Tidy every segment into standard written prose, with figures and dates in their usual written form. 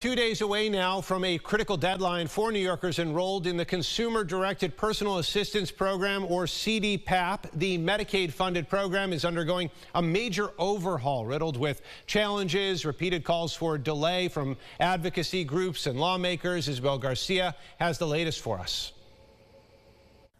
2 days away now from a critical deadline for New Yorkers enrolled in the Consumer-Directed Personal Assistance Program, or CDPAP. The Medicaid-funded program is undergoing a major overhaul, riddled with challenges, repeated calls for delay from advocacy groups and lawmakers. Isabel Garcia has the latest for us.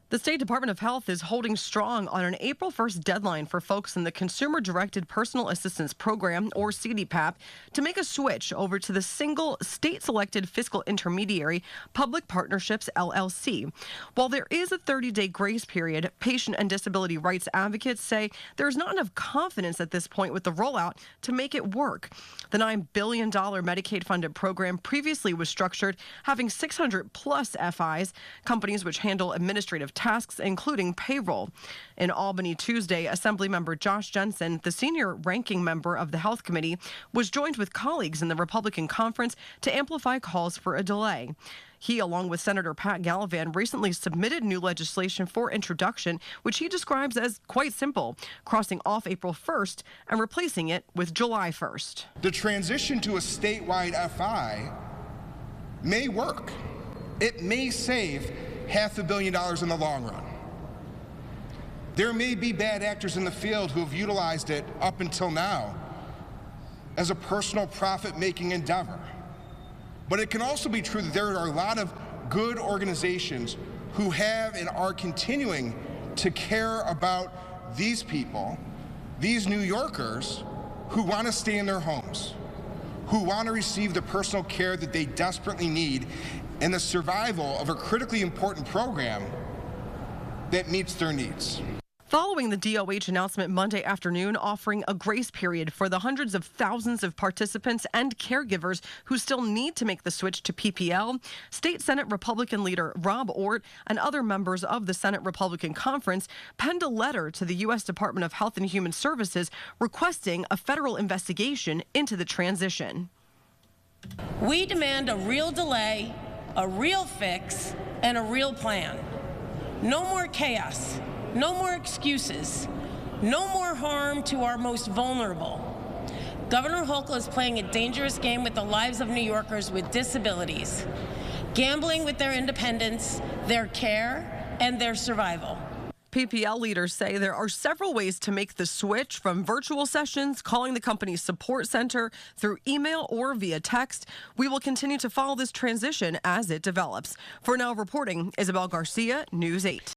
The State Department of Health is holding strong on an April 1st deadline for folks in the Consumer-Directed Personal Assistance Program, or CDPAP, to make a switch over to the single state-selected fiscal intermediary, Public Partnerships, LLC. While there is a 30-day grace period, patient and disability rights advocates say there's not enough confidence at this point with the rollout to make it work. The $9 billion Medicaid-funded program previously was structured having 600-plus FIs, companies which handle administrative tasks, including payroll. In Albany Tuesday, Assemblymember Josh Jensen, the senior ranking member of the Health Committee, was joined with colleagues in the Republican conference to amplify calls for a delay. He, along with Senator Pat Gallivan, recently submitted new legislation for introduction, which he describes as quite simple, crossing off April 1st and replacing it with July 1st. The transition to a statewide FI may work. It may save $500 million in the long run. There may be bad actors in the field who have utilized it up until now as a personal profit-making endeavor. But it can also be true that there are a lot of good organizations who have and are continuing to care about these people, these New Yorkers who want to stay in their homes, who want to receive the personal care that they desperately need, and the survival of a critically important program that meets their needs. Following the DOH announcement Monday afternoon offering a grace period for the hundreds of thousands of participants and caregivers who still need to make the switch to PPL, State Senate Republican leader Rob Ort and other members of the Senate Republican Conference penned a letter to the U.S. Department of Health and Human Services requesting a federal investigation into the transition. We demand a real delay, a real fix, and a real plan. No more chaos, no more excuses, no more harm to our most vulnerable. Governor Hochul is playing a dangerous game with the lives of New Yorkers with disabilities, gambling with their independence, their care, and their survival. PPL leaders say there are several ways to make the switch, from virtual sessions, calling the company's support center, through email or via text. We will continue to follow this transition as it develops. For now, reporting, Isabel Garcia, News 8.